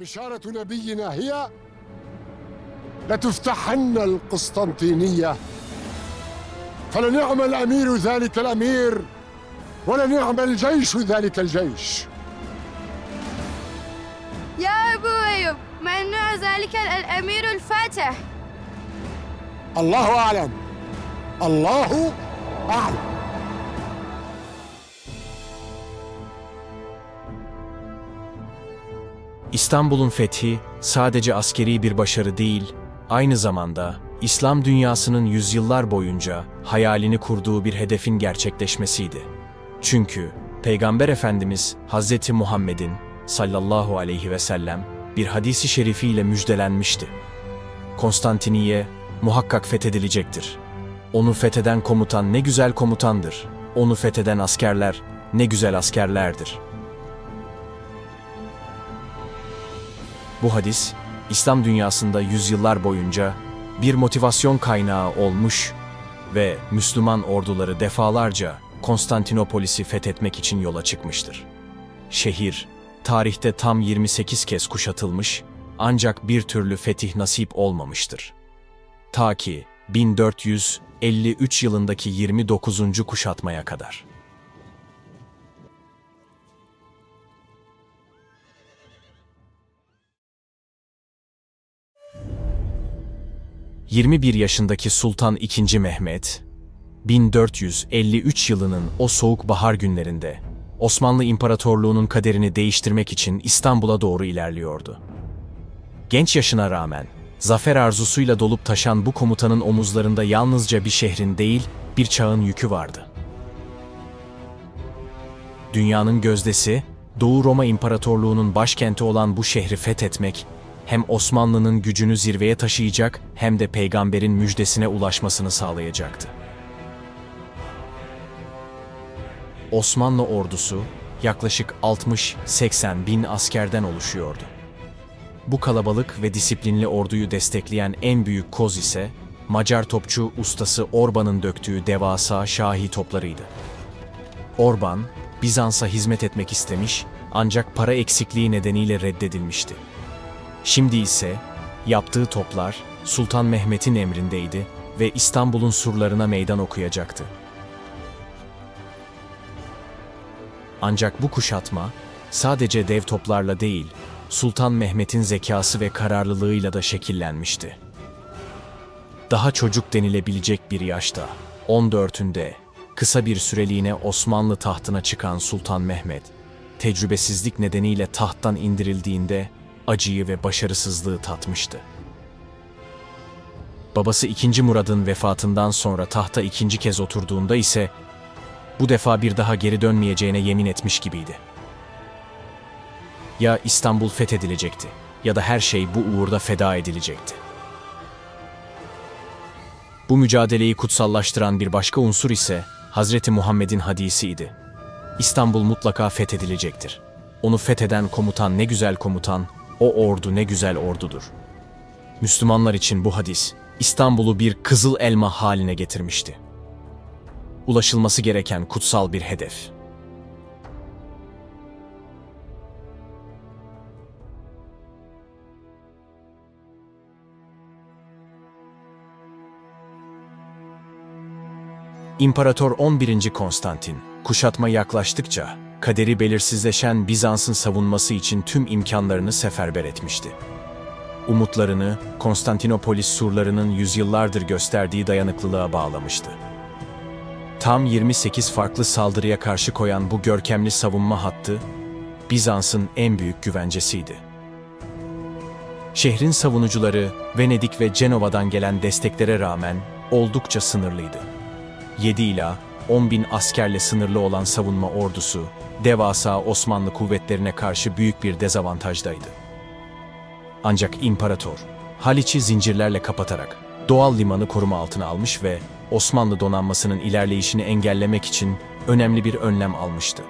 بشارة نبينا هي لتفتحن القسطنطينية، فلنعم الأمير ذلك الأمير ولنعم الجيش ذلك الجيش. يا أبو أيوب، من نوع ذلك الأمير الفاتح؟ الله أعلم، الله أعلم. İstanbul'un fethi sadece askeri bir başarı değil, aynı zamanda İslam dünyasının yüzyıllar boyunca hayalini kurduğu bir hedefin gerçekleşmesiydi. Çünkü Peygamber Efendimiz Hz. Muhammed'in sallallahu aleyhi ve sellem bir hadisi şerifiyle müjdelenmişti. Konstantiniye muhakkak fethedilecektir. Onu fetheden komutan ne güzel komutandır. Onu fetheden askerler ne güzel askerlerdir. Bu hadis, İslam dünyasında yüzyıllar boyunca bir motivasyon kaynağı olmuş ve Müslüman orduları defalarca Konstantinopolis'i fethetmek için yola çıkmıştır. Şehir, tarihte tam 28 kez kuşatılmış, ancak bir türlü fetih nasip olmamıştır. Ta ki 1453 yılındaki 29. kuşatmaya kadar. 21 yaşındaki Sultan II. Mehmet, 1453 yılının o soğuk bahar günlerinde Osmanlı İmparatorluğu'nun kaderini değiştirmek için İstanbul'a doğru ilerliyordu. Genç yaşına rağmen zafer arzusuyla dolup taşan bu komutanın omuzlarında yalnızca bir şehrin değil, bir çağın yükü vardı. Dünyanın gözdesi, Doğu Roma İmparatorluğu'nun başkenti olan bu şehri fethetmek, hem Osmanlı'nın gücünü zirveye taşıyacak hem de peygamberin müjdesine ulaşmasını sağlayacaktı. Osmanlı ordusu yaklaşık 60-80 bin askerden oluşuyordu. Bu kalabalık ve disiplinli orduyu destekleyen en büyük koz ise Macar topçu ustası Orban'ın döktüğü devasa şahi toplarıydı. Orban, Bizans'a hizmet etmek istemiş ancak para eksikliği nedeniyle reddedilmişti. Şimdi ise yaptığı toplar Sultan Mehmet'in emrindeydi ve İstanbul'un surlarına meydan okuyacaktı. Ancak bu kuşatma sadece dev toplarla değil, Sultan Mehmet'in zekası ve kararlılığıyla da şekillenmişti. Daha çocuk denilebilecek bir yaşta, 14'ünde, kısa bir süreliğine Osmanlı tahtına çıkan Sultan Mehmet, tecrübesizlik nedeniyle tahttan indirildiğinde acıyı ve başarısızlığı tatmıştı. Babası II. Murad'ın vefatından sonra tahta ikinci kez oturduğunda ise bu defa bir daha geri dönmeyeceğine yemin etmiş gibiydi. Ya İstanbul fethedilecekti ya da her şey bu uğurda feda edilecekti. Bu mücadeleyi kutsallaştıran bir başka unsur ise Hazreti Muhammed'in hadisiydi. İstanbul mutlaka fethedilecektir. Onu fetheden komutan ne güzel komutan, o ordu ne güzel ordudur. Müslümanlar için bu hadis, İstanbul'u bir kızıl elma haline getirmişti. Ulaşılması gereken kutsal bir hedef. İmparator 11. Konstantin, kuşatma yaklaştıkça, kaderi belirsizleşen Bizans'ın savunması için tüm imkanlarını seferber etmişti. Umutlarını, Konstantinopolis surlarının yüzyıllardır gösterdiği dayanıklılığa bağlamıştı. Tam 28 farklı saldırıya karşı koyan bu görkemli savunma hattı, Bizans'ın en büyük güvencesiydi. Şehrin savunucuları, Venedik ve Cenova'dan gelen desteklere rağmen oldukça sınırlıydı. 7 ila 10 bin askerle sınırlı olan savunma ordusu, devasa Osmanlı kuvvetlerine karşı büyük bir dezavantajdaydı. Ancak imparator, Haliç'i zincirlerle kapatarak doğal limanı koruma altına almış ve Osmanlı donanmasının ilerleyişini engellemek için önemli bir önlem almıştı.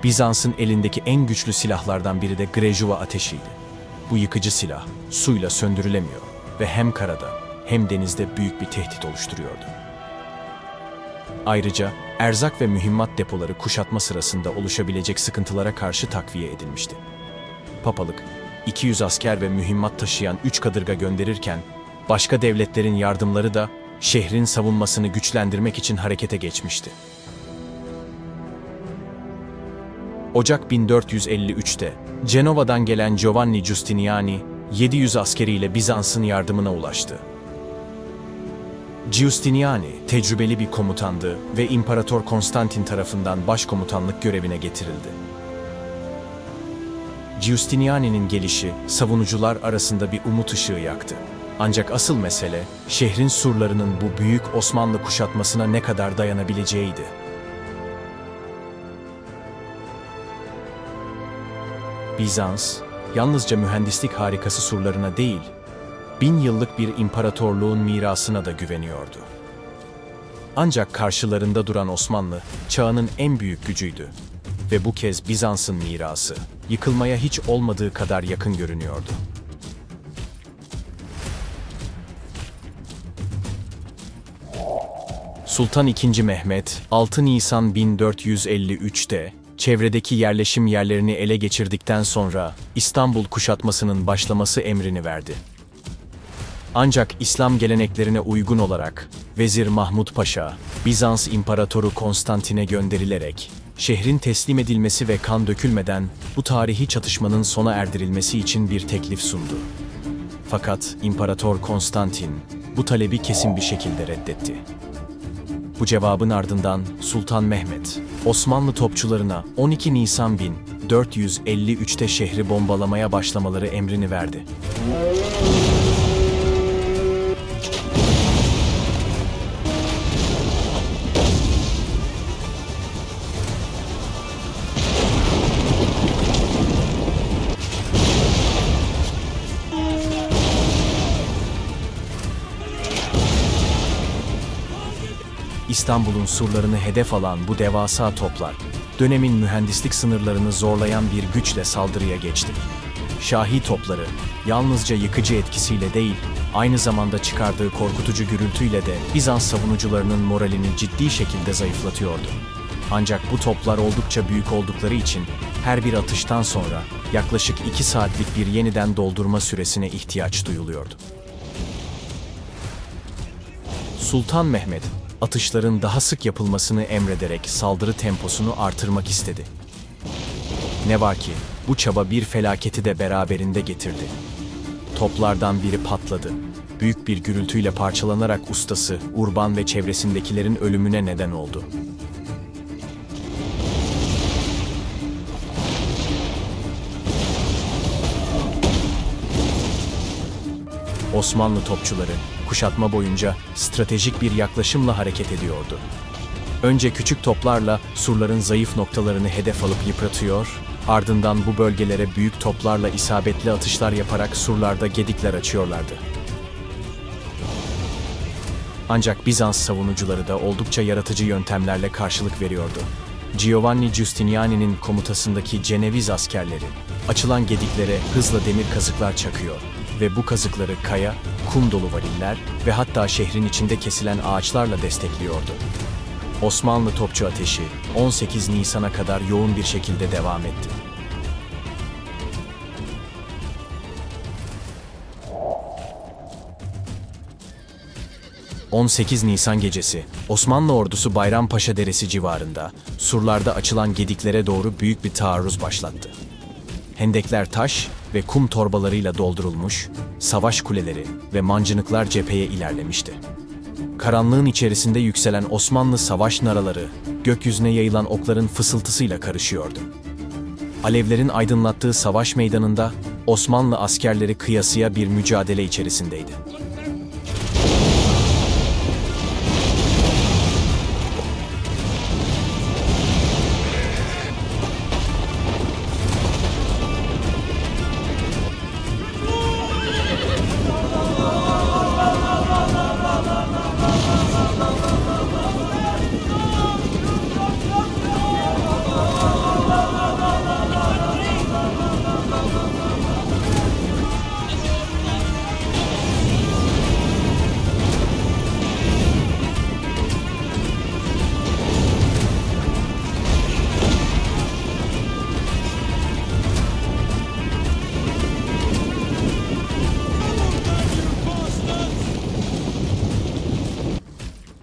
Bizans'ın elindeki en güçlü silahlardan biri de Grejuva ateşiydi. Bu yıkıcı silah suyla söndürülemiyor ve hem karada hem denizde büyük bir tehdit oluşturuyordu. Ayrıca erzak ve mühimmat depoları kuşatma sırasında oluşabilecek sıkıntılara karşı takviye edilmişti. papalık, 200 asker ve mühimmat taşıyan 3 kadırga gönderirken, başka devletlerin yardımları da şehrin savunmasını güçlendirmek için harekete geçmişti. Ocak 1453'te Cenova'dan gelen Giovanni Giustiniani, 700 askeriyle Bizans'ın yardımına ulaştı. Giustiniani, tecrübeli bir komutandı ve İmparator Konstantin tarafından başkomutanlık görevine getirildi. Giustiniani'nin gelişi, savunucular arasında bir umut ışığı yaktı. Ancak asıl mesele, şehrin surlarının bu büyük Osmanlı kuşatmasına ne kadar dayanabileceğiydi. Bizans, yalnızca mühendislik harikası surlarına değil, 1000 yıllık bir imparatorluğun mirasına da güveniyordu. Ancak karşılarında duran Osmanlı, çağının en büyük gücüydü. Ve bu kez Bizans'ın mirası, yıkılmaya hiç olmadığı kadar yakın görünüyordu. Sultan II. Mehmet, 6 Nisan 1453'te, çevredeki yerleşim yerlerini ele geçirdikten sonra İstanbul kuşatmasının başlaması emrini verdi. Ancak İslam geleneklerine uygun olarak Vezir Mahmud Paşa, Bizans İmparatoru Konstantin'e gönderilerek şehrin teslim edilmesi ve kan dökülmeden bu tarihi çatışmanın sona erdirilmesi için bir teklif sundu. Fakat İmparator Konstantin bu talebi kesin bir şekilde reddetti. Bu cevabın ardından Sultan Mehmet, Osmanlı topçularına 12 Nisan 1453'te şehri bombalamaya başlamaları emrini verdi. İstanbul'un surlarını hedef alan bu devasa toplar, dönemin mühendislik sınırlarını zorlayan bir güçle saldırıya geçti. Şahi topları, yalnızca yıkıcı etkisiyle değil, aynı zamanda çıkardığı korkutucu gürültüyle de Bizans savunucularının moralini ciddi şekilde zayıflatıyordu. Ancak bu toplar oldukça büyük oldukları için, her bir atıştan sonra yaklaşık 2 saatlik bir yeniden doldurma süresine ihtiyaç duyuluyordu. Sultan Mehmet, atışların daha sık yapılmasını emrederek saldırı temposunu artırmak istedi. Ne var ki, bu çaba bir felaketi de beraberinde getirdi. Toplardan biri patladı. Büyük bir gürültüyle parçalanarak ustası, Urban ve çevresindekilerin ölümüne neden oldu. Osmanlı topçuları, kuşatma boyunca stratejik bir yaklaşımla hareket ediyordu. Önce küçük toplarla surların zayıf noktalarını hedef alıp yıpratıyor, ardından bu bölgelere büyük toplarla isabetli atışlar yaparak surlarda gedikler açıyorlardı. Ancak Bizans savunucuları da oldukça yaratıcı yöntemlerle karşılık veriyordu. Giovanni Giustiniani'nin komutasındaki Ceneviz askerleri, açılan gediklere hızla demir kazıklar çakıyor ve bu kazıkları kaya, kum dolu variller ve hatta şehrin içinde kesilen ağaçlarla destekliyordu. Osmanlı topçu ateşi 18 Nisan'a kadar yoğun bir şekilde devam etti. ...18 Nisan gecesi, Osmanlı ordusu Bayrampaşa Deresi civarında, surlarda açılan gediklere doğru büyük bir taarruz başlattı. Hendekler taş ve kum torbalarıyla doldurulmuş, savaş kuleleri ve mancınıklar cepheye ilerlemişti. Karanlığın içerisinde yükselen Osmanlı savaş naraları, gökyüzüne yayılan okların fısıltısıyla karışıyordu. Alevlerin aydınlattığı savaş meydanında, Osmanlı askerleri kıyasıya bir mücadele içerisindeydi.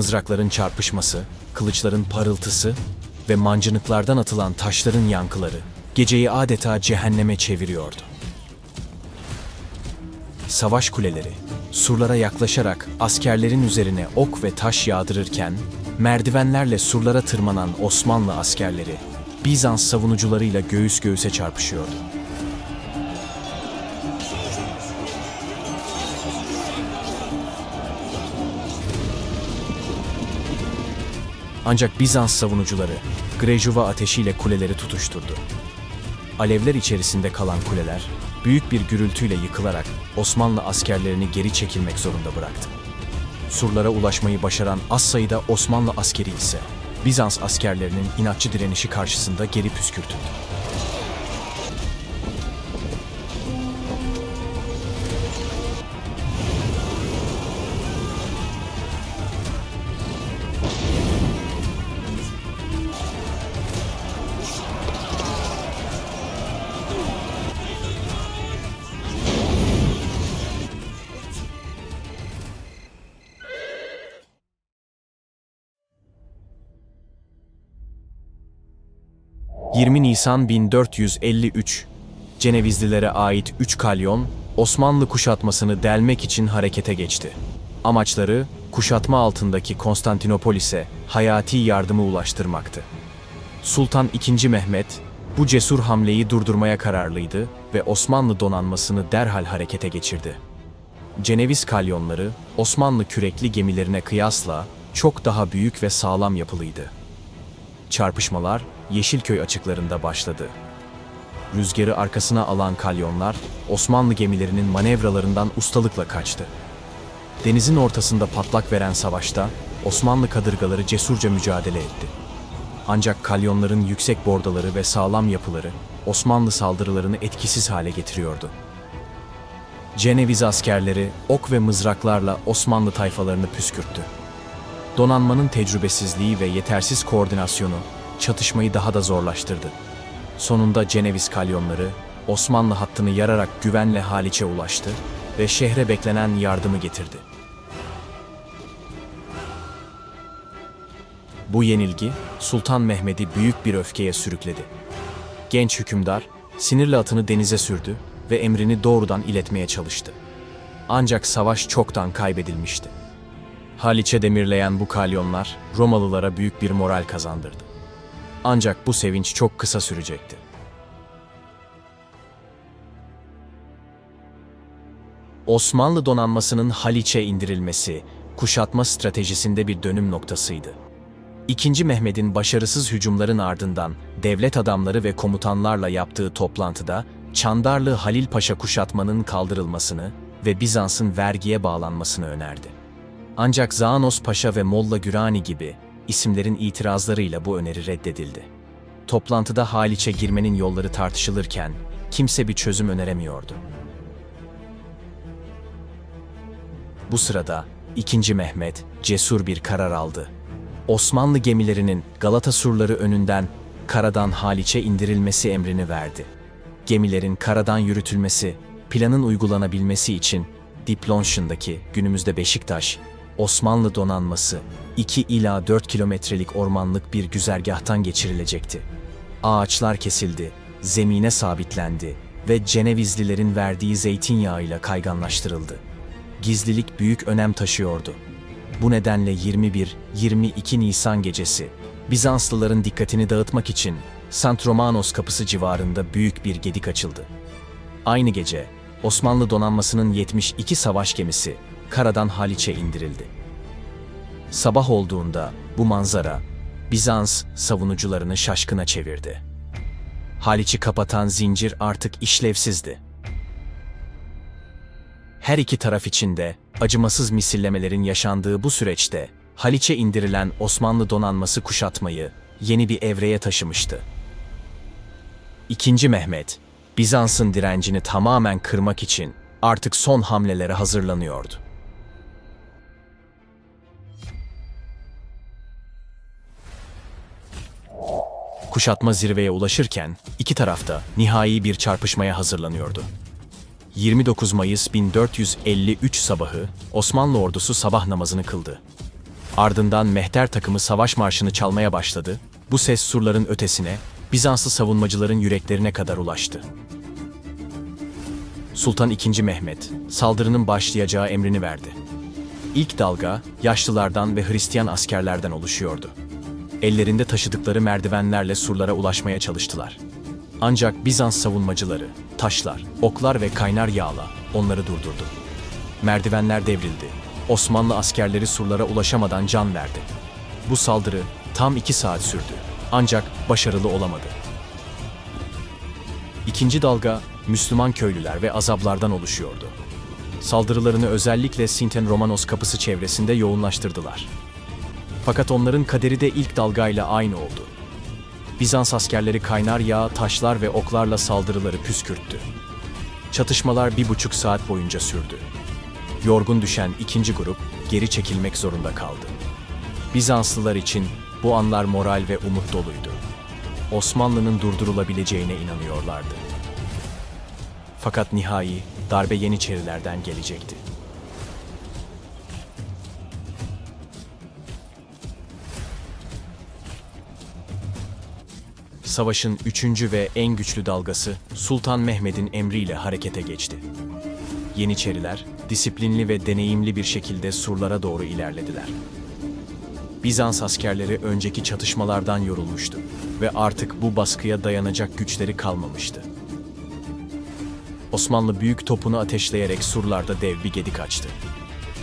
Mızrakların çarpışması, kılıçların parıltısı ve mancınıklardan atılan taşların yankıları geceyi adeta cehenneme çeviriyordu. Savaş kuleleri, surlara yaklaşarak askerlerin üzerine ok ve taş yağdırırken, merdivenlerle surlara tırmanan Osmanlı askerleri, Bizans savunucularıyla göğüs göğüse çarpışıyordu. Ancak Bizans savunucuları, Grejuva ateşiyle kuleleri tutuşturdu. Alevler içerisinde kalan kuleler, büyük bir gürültüyle yıkılarak Osmanlı askerlerini geri çekilmek zorunda bıraktı. Surlara ulaşmayı başaran az sayıda Osmanlı askeri ise, Bizans askerlerinin inatçı direnişi karşısında geri püskürtüldü. ...20 Nisan 1453, Cenevizlilere ait 3 kalyon, Osmanlı kuşatmasını delmek için harekete geçti. Amaçları, kuşatma altındaki Konstantinopolis'e hayati yardımı ulaştırmaktı. Sultan II. Mehmet, bu cesur hamleyi durdurmaya kararlıydı ve Osmanlı donanmasını derhal harekete geçirdi. Ceneviz kalyonları, Osmanlı kürekli gemilerine kıyasla çok daha büyük ve sağlam yapılıydı. Çarpışmalar, Yeşilköy açıklarında başladı. Rüzgarı arkasına alan kalyonlar, Osmanlı gemilerinin manevralarından ustalıkla kaçtı. Denizin ortasında patlak veren savaşta, Osmanlı kadırgaları cesurca mücadele etti. Ancak kalyonların yüksek bordaları ve sağlam yapıları, Osmanlı saldırılarını etkisiz hale getiriyordu. Ceneviz askerleri, ok ve mızraklarla Osmanlı tayfalarını püskürttü. Donanmanın tecrübesizliği ve yetersiz koordinasyonu, çatışmayı daha da zorlaştırdı. Sonunda Ceneviz kalyonları, Osmanlı hattını yararak güvenle Haliç'e ulaştı ve şehre beklenen yardımı getirdi. Bu yenilgi, Sultan Mehmet'i büyük bir öfkeye sürükledi. Genç hükümdar, sinirli atını denize sürdü ve emrini doğrudan iletmeye çalıştı. Ancak savaş çoktan kaybedilmişti. Haliç'e demirleyen bu kalyonlar, Romalılara büyük bir moral kazandırdı. Ancak bu sevinç çok kısa sürecekti. Osmanlı donanmasının Haliç'e indirilmesi, kuşatma stratejisinde bir dönüm noktasıydı. II. Mehmet'in başarısız hücumların ardından devlet adamları ve komutanlarla yaptığı toplantıda Çandarlı Halil Paşa kuşatmanın kaldırılmasını ve Bizans'ın vergiye bağlanmasını önerdi. Ancak Zaanos Paşa ve Molla Gürani gibi isimlerin itirazlarıyla bu öneri reddedildi. Toplantıda Haliç'e girmenin yolları tartışılırken kimse bir çözüm öneremiyordu. Bu sırada II. Mehmet cesur bir karar aldı. Osmanlı gemilerinin Galata surları önünden karadan Haliç'e indirilmesi emrini verdi. Gemilerin karadan yürütülmesi, planın uygulanabilmesi için Diplonşin'daki günümüzde Beşiktaş, Osmanlı donanması 2 ila 4 kilometrelik ormanlık bir güzergahtan geçirilecekti. Ağaçlar kesildi, zemine sabitlendi ve Cenevizlilerin verdiği zeytinyağıyla kayganlaştırıldı. Gizlilik büyük önem taşıyordu. Bu nedenle 21-22 Nisan gecesi, Bizanslıların dikkatini dağıtmak için Sant Romanos kapısı civarında büyük bir gedik açıldı. Aynı gece, Osmanlı donanmasının 72 savaş gemisi karadan Haliç'e indirildi. Sabah olduğunda bu manzara, Bizans savunucularını şaşkına çevirdi. Haliç'i kapatan zincir artık işlevsizdi. Her iki taraf için de acımasız misillemelerin yaşandığı bu süreçte Haliç'e indirilen Osmanlı donanması kuşatmayı yeni bir evreye taşımıştı. II. Mehmet, Bizans'ın direncini tamamen kırmak için artık son hamlelere hazırlanıyordu. Kuşatma zirveye ulaşırken iki taraf da nihai bir çarpışmaya hazırlanıyordu. 29 Mayıs 1453 sabahı Osmanlı ordusu sabah namazını kıldı. Ardından mehter takımı savaş marşını çalmaya başladı. Bu ses surların ötesine, Bizanslı savunmacıların yüreklerine kadar ulaştı. Sultan II. Mehmet, saldırının başlayacağı emrini verdi. İlk dalga, yaşlılardan ve Hristiyan askerlerden oluşuyordu. Ellerinde taşıdıkları merdivenlerle surlara ulaşmaya çalıştılar. Ancak Bizans savunmacıları, taşlar, oklar ve kaynar yağla onları durdurdu. Merdivenler devrildi. Osmanlı askerleri surlara ulaşamadan can verdi. Bu saldırı tam 2 saat sürdü. Ancak başarılı olamadı. İkinci dalga, Müslüman köylüler ve azablardan oluşuyordu. Saldırılarını özellikle Sinten Romanos kapısı çevresinde yoğunlaştırdılar. Fakat onların kaderi de ilk dalgayla aynı oldu. Bizans askerleri kaynar yağ, taşlar ve oklarla saldırıları püskürttü. Çatışmalar 1,5 saat boyunca sürdü. Yorgun düşen ikinci grup geri çekilmek zorunda kaldı. Bizanslılar için bu anlar moral ve umut doluydu. Osmanlı'nın durdurulabileceğine inanıyorlardı. Fakat nihai darbe Yeniçerilerden gelecekti. Savaşın 3. ve en güçlü dalgası Sultan Mehmet'in emriyle harekete geçti. Yeniçeriler, disiplinli ve deneyimli bir şekilde surlara doğru ilerlediler. Bizans askerleri önceki çatışmalardan yorulmuştu ve artık bu baskıya dayanacak güçleri kalmamıştı. Osmanlı büyük topunu ateşleyerek surlarda dev bir gedik açtı.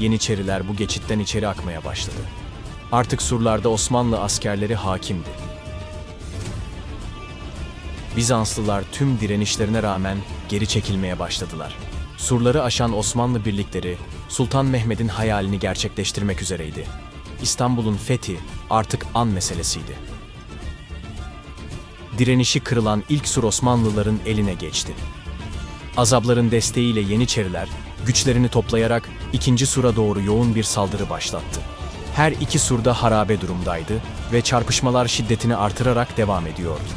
Yeniçeriler bu geçitten içeri akmaya başladı. Artık surlarda Osmanlı askerleri hakimdi. Bizanslılar tüm direnişlerine rağmen geri çekilmeye başladılar. Surları aşan Osmanlı birlikleri Sultan Mehmet'in hayalini gerçekleştirmek üzereydi. İstanbul'un fethi artık an meselesiydi. Direnişi kırılan ilk sur Osmanlıların eline geçti. Azapların desteğiyle Yeniçeriler güçlerini toplayarak ikinci sura doğru yoğun bir saldırı başlattı. Her iki surda harabe durumdaydı ve çarpışmalar şiddetini artırarak devam ediyordu.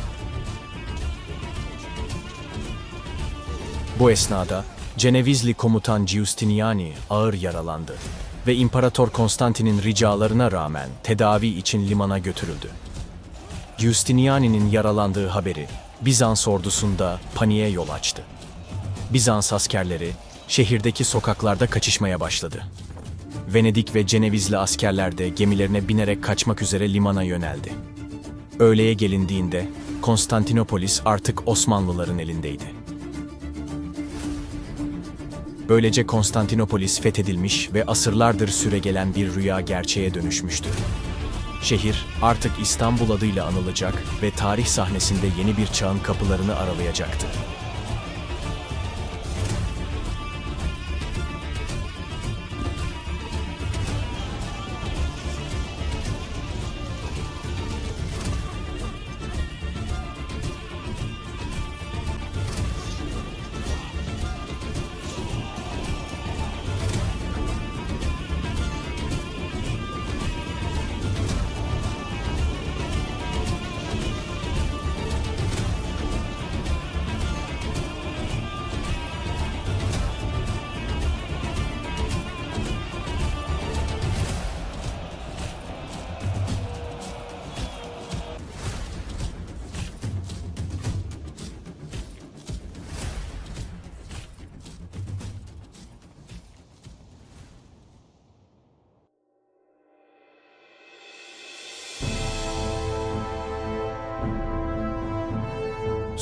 Bu esnada Cenevizli komutan Giustiniani ağır yaralandı ve İmparator Konstantin'in ricalarına rağmen tedavi için limana götürüldü. Giustiniani'nin yaralandığı haberi Bizans ordusunda paniğe yol açtı. Bizans askerleri şehirdeki sokaklarda kaçışmaya başladı. Venedik ve Cenevizli askerler de gemilerine binerek kaçmak üzere limana yöneldi. Öğleye gelindiğinde Konstantinopolis artık Osmanlıların elindeydi. Böylece Konstantinopolis fethedilmiş ve asırlardır süregelen bir rüya gerçeğe dönüşmüştü. Şehir artık İstanbul adıyla anılacak ve tarih sahnesinde yeni bir çağın kapılarını aralayacaktı.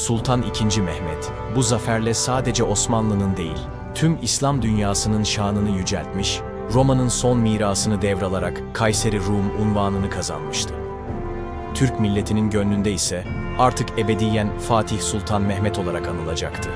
Sultan II. Mehmet, bu zaferle sadece Osmanlı'nın değil, tüm İslam dünyasının şanını yüceltmiş, Roma'nın son mirasını devralarak Kayseri Rum unvanını kazanmıştı. Türk milletinin gönlünde ise artık ebediyen Fatih Sultan Mehmet olarak anılacaktı.